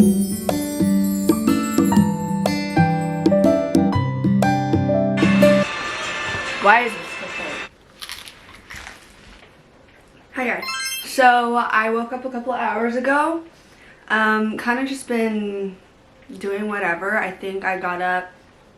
Why is this okay? Hi guys. So I woke up a couple of hours ago. Kind of just been doing whatever. I think I got up,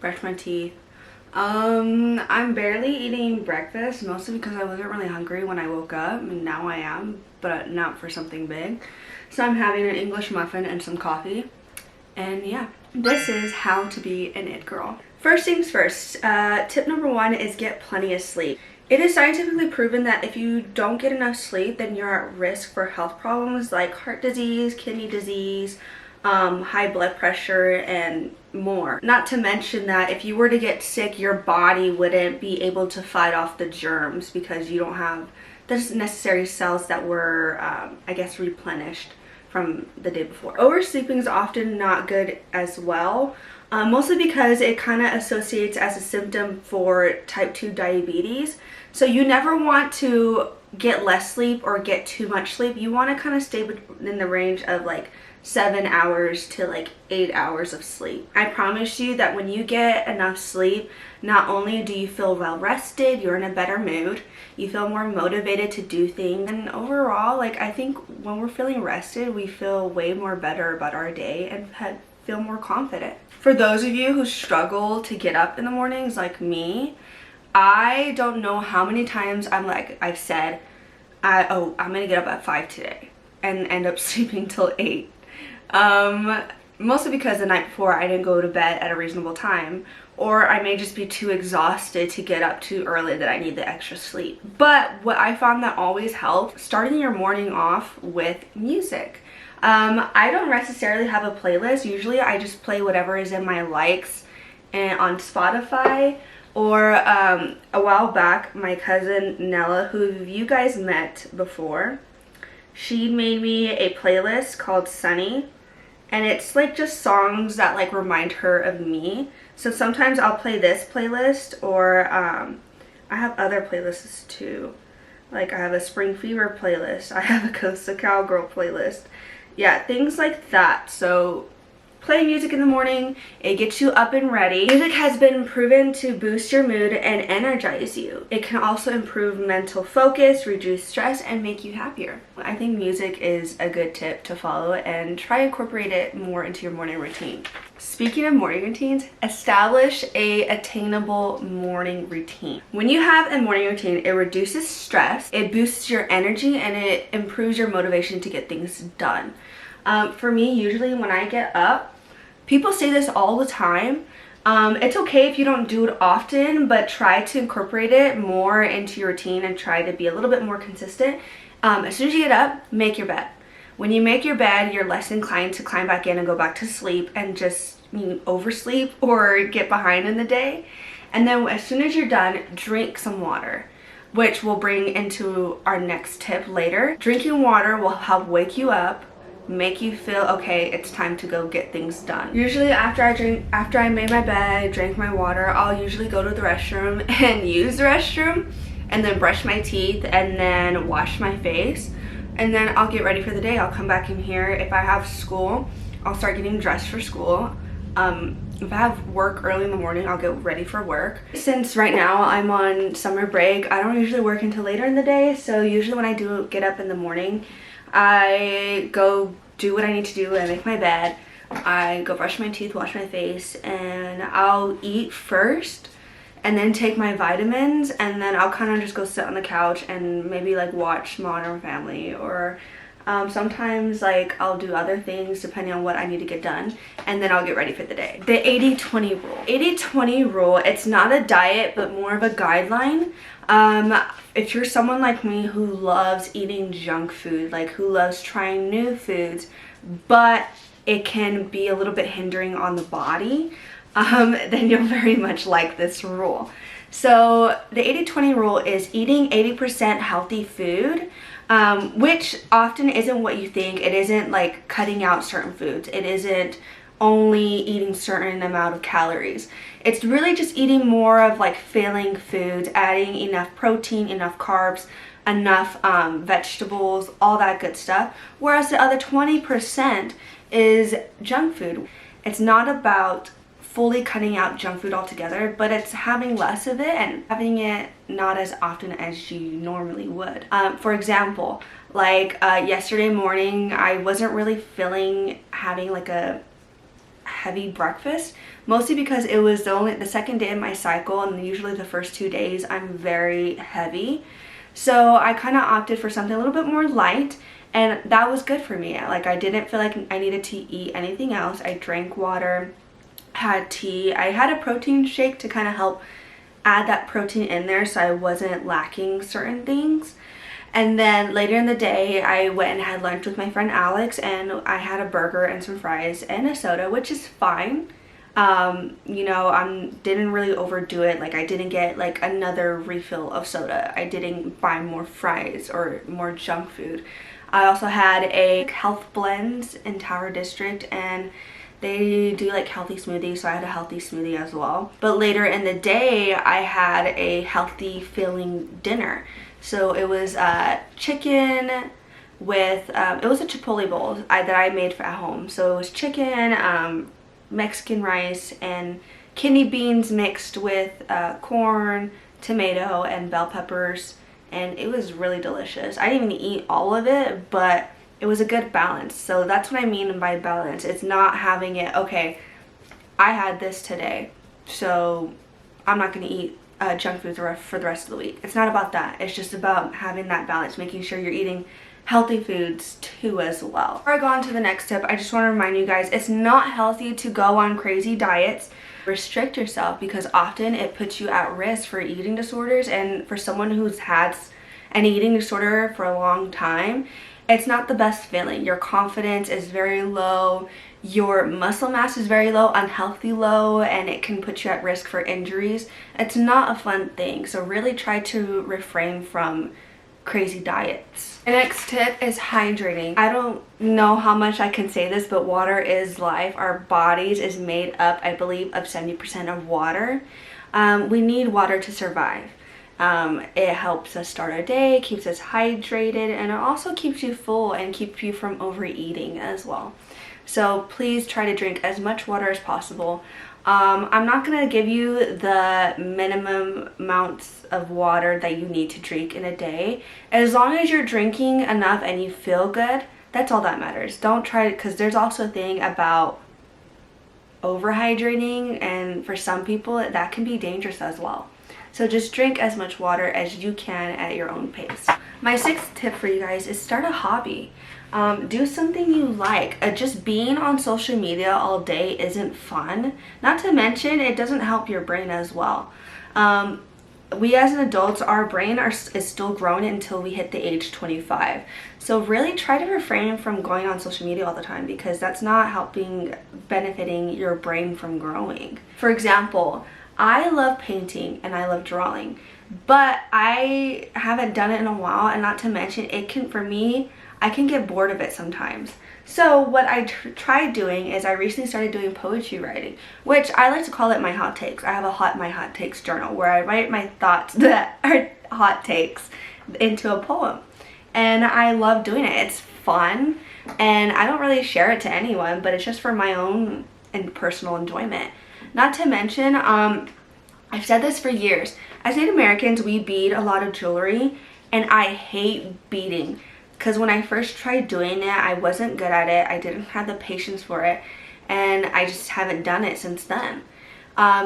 brushed my teeth. I'm barely eating breakfast, mostly because I wasn't really hungry when I woke up, and now I am, but not for something big. So I'm having an English muffin and some coffee. And yeah, this is how to be an it girl. First things first, tip number one is get plenty of sleep. It is scientifically proven that if you don't get enough sleep, then you're at risk for health problems like heart disease, kidney disease, high blood pressure, and more. Not to mention that if you were to get sick, your body wouldn't be able to fight off the germs because you don't have the necessary cells that were, I guess, replenished from the day before. Oversleeping is often not good as well, mostly because it kind of associates as a symptom for type 2 diabetes. So you never want to get less sleep or get too much sleep. You want to kind of stay in the range of like 7 hours to like 8 hours of sleep. I promise you that when you get enough sleep, not only do you feel well rested, you're in a better mood, you feel more motivated to do things, and overall, like, I think when we're feeling rested, we feel way more better about our day and feel more confident. For those of you who struggle to get up in the mornings like me, I don't know how many times I've said, I'm gonna get up at 5 today and end up sleeping till 8. Mostly because the night before I didn't go to bed at a reasonable time, or I may just be too exhausted to get up too early that I need the extra sleep. But what I found that always helps, starting your morning off with music. I don't necessarily have a playlist. Usually I just play whatever is in my likes and on Spotify. Or a while back, my cousin Nella, who you guys met before, she made me a playlist called Sunny, and it's like just songs that like remind her of me. So sometimes I'll play this playlist, or I have other playlists too. Like I have a Spring Fever playlist, I have a Costa Cowgirl playlist. Yeah, things like that. So playing music in the morning, it gets you up and ready. Music has been proven to boost your mood and energize you. It can also improve mental focus, reduce stress, and make you happier. I think music is a good tip to follow, and try to incorporate it more into your morning routine. Speaking of morning routines, establish a attainable morning routine. When you have a morning routine, it reduces stress, it boosts your energy, and it improves your motivation to get things done. For me, usually when I get up, people say this all the time, it's okay if you don't do it often, but try to incorporate it more into your routine and try to be a little bit more consistent. As soon as you get up, make your bed. When you make your bed, you're less inclined to climb back in and go back to sleep and just oversleep or get behind in the day. And then as soon as you're done, drink some water, which we'll bring into our next tip later. Drinking water will help wake you up, make you feel okay, it's time to go get things done. Usually after I made my bed, drank my water, I'll usually go to the restroom and use the restroom, and then brush my teeth, and then wash my face, and then I'll get ready for the day. I'll come back in here. If I have school, I'll start getting dressed for school. If I have work early in the morning, I'll get ready for work. Since right now I'm on summer break, I don't usually work until later in the day, so usually when I do get up in the morning, I go do what I need to do. I make my bed, I go brush my teeth, wash my face, and I'll eat first and then take my vitamins, and then I'll kind of just go sit on the couch and maybe like watch Modern Family, or sometimes like I'll do other things depending on what I need to get done, and then I'll get ready for the day. The 80-20 rule. 80-20 rule, it's not a diet but more of a guideline. If you're someone like me who loves eating junk food, like who loves trying new foods, but it can be a little bit hindering on the body, then you'll very much like this rule. So the 80-20 rule is eating 80% healthy food, which often isn't what you think. It isn't like cutting out certain foods. It isn't only eating certain amount of calories. It's really just eating more of like filling foods, adding enough protein, enough carbs, enough vegetables, all that good stuff. Whereas the other 20% is junk food. It's not about fully cutting out junk food altogether, but it's having less of it and having it not as often as you normally would. For example, like yesterday morning, I wasn't really feeling having like a heavy breakfast, mostly because it was the second day of my cycle, and usually the first 2 days I'm very heavy. So I kind of opted for something a little bit more light, and that was good for me. Like, I didn't feel like I needed to eat anything else. I drank water, had tea. I had a protein shake to kind of help add that protein in there so I wasn't lacking certain things. And then later in the day, I went and had lunch with my friend Alex, and I had a burger and some fries and a soda, which is fine. You know, I didn't really overdo it. Like, I didn't get like another refill of soda. I didn't buy more fries or more junk food. I also had a health blends in Tower District, and they do like healthy smoothies, so I had a healthy smoothie as well. But later in the day, I had a healthy filling dinner. So it was chicken with, it was a chipotle bowl that I made at home. So it was chicken, Mexican rice, and kidney beans mixed with corn, tomato, and bell peppers. And it was really delicious. I didn't even eat all of it, but it was a good balance. So that's what I mean by balance. It's not having it, okay, I had this today, so I'm not going to eat junk food for the rest of the week. It's not about that. It's just about having that balance, making sure you're eating healthy foods too as well. Before I go on to the next tip, I just want to remind you guys, it's not healthy to go on crazy diets. Restrict yourself, because often it puts you at risk for eating disorders. And for someone who's had an eating disorder for a long time, it's not the best feeling. Your confidence is very low, your muscle mass is very low, unhealthy low, and it can put you at risk for injuries. It's not a fun thing, so really try to refrain from crazy diets. The next tip is hydrating. I don't know how much I can say this, but water is life. Our bodies is made up, I believe, of 70% of water. We need water to survive. It helps us start our day, keeps us hydrated, and it also keeps you full and keeps you from overeating as well. So please try to drink as much water as possible. I'm not going to give you the minimum amounts of water that you need to drink in a day. As long as you're drinking enough and you feel good, that's all that matters. Don't try, because there's also a thing about overhydrating, and for some people that can be dangerous as well. So just drink as much water as you can at your own pace. My sixth tip for you guys is start a hobby. Do something you like. Just being on social media all day isn't fun. Not to mention, it doesn't help your brain as well. We as adults, our brain is still growing until we hit the age 25. So really try to refrain from going on social media all the time, because that's not benefiting your brain from growing. For example, I love painting and I love drawing, but I haven't done it in a while, and not to mention, I can get bored of it sometimes. So what I tried doing is I recently started doing poetry writing, which I like to call it my hot takes. I have my hot takes journal where I write my thoughts that are hot takes into a poem, and I love doing it. It's fun, and I don't really share it to anyone, but it's just for my own and personal enjoyment. Not to mention, I've said this for years, as Native Americans, we bead a lot of jewelry, and I hate beading, because when I first tried doing it, I wasn't good at it. I didn't have the patience for it, and I just haven't done it since then.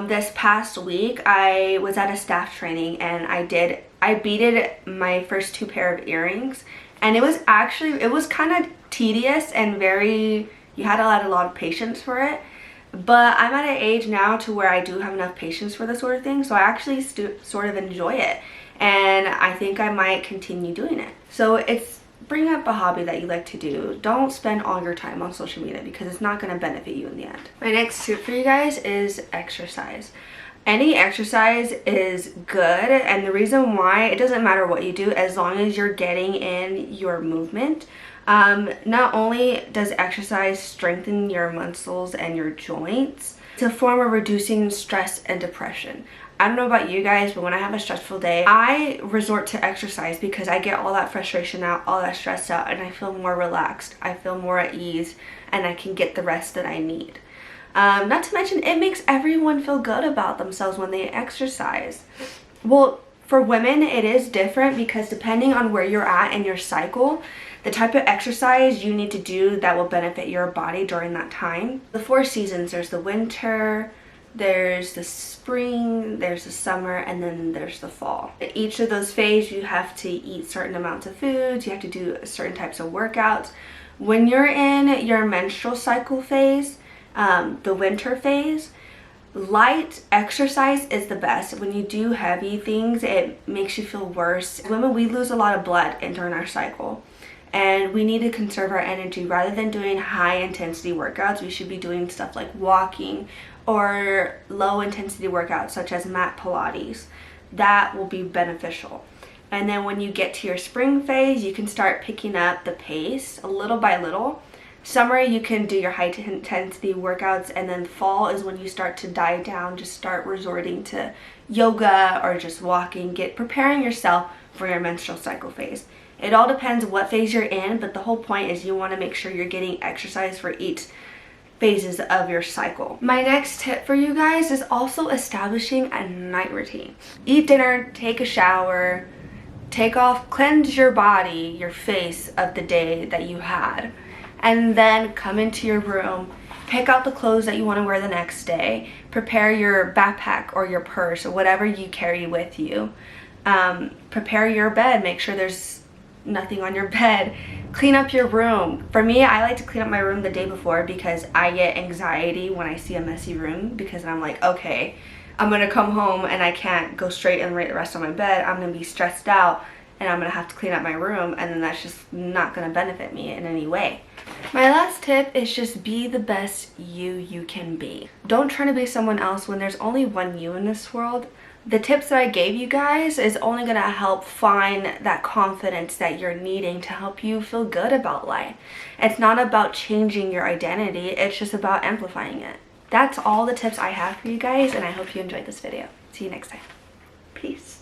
This past week, I was at a staff training, and I beaded my first 2 pair of earrings, and it was kind of tedious and you had a lot of patience for it. But I'm at an age now to where I do have enough patience for this sort of thing, so I actually sort of enjoy it, and I think I might continue doing it. So bring up a hobby that you like to do. Don't spend all your time on social media, because it's not going to benefit you in the end. My next tip for you guys is exercise. Any exercise is good, and the reason why, it doesn't matter what you do as long as you're getting in your movement. Not only does exercise strengthen your muscles and your joints, it's a form of reducing stress and depression. I don't know about you guys, but when I have a stressful day, I resort to exercise because I get all that frustration out, all that stress out, and I feel more relaxed. I feel more at ease, and I can get the rest that I need. Not to mention, it makes everyone feel good about themselves when they exercise. Well, for women, it is different because depending on where you're at in your cycle, the type of exercise you need to do that will benefit your body during that time. The 4 seasons, there's the winter, there's the spring, there's the summer, and then there's the fall. In each of those phases, you have to eat certain amounts of foods, you have to do certain types of workouts. When you're in your menstrual cycle phase, the winter phase, light exercise is the best. When you do heavy things, it makes you feel worse. Women, we lose a lot of blood during our cycle, and we need to conserve our energy. Rather than doing high intensity workouts, we should be doing stuff like walking or low intensity workouts such as mat Pilates. That will be beneficial. And then when you get to your spring phase, you can start picking up the pace little by little. Summer, you can do your high intensity workouts, and then fall is when you start to die down, just start resorting to yoga or just walking, preparing yourself for your menstrual cycle phase. It all depends what phase you're in, but the whole point is you want to make sure you're getting exercise for each phases of your cycle. My next tip for you guys is also establishing a night routine. Eat dinner, take a shower, cleanse your body, your face of the day that you had, and then come into your room, pick out the clothes that you want to wear the next day, prepare your backpack or your purse or whatever you carry with you, prepare your bed, make sure there's nothing on your bed, clean up your room. For me, I like to clean up my room the day before because I get anxiety when I see a messy room, because I'm like, okay, I'm gonna come home and I can't go straight and rest on my bed. I'm gonna be stressed out and I'm gonna have to clean up my room, and then that's just not gonna benefit me in any way. My last tip is just be the best you can be. Don't try to be someone else when there's only one you in this world. The tips that I gave you guys is only going to help find that confidence that you're needing to help you feel good about life. It's not about changing your identity, it's just about amplifying it. That's all the tips I have for you guys, and I hope you enjoyed this video. See you next time. Peace.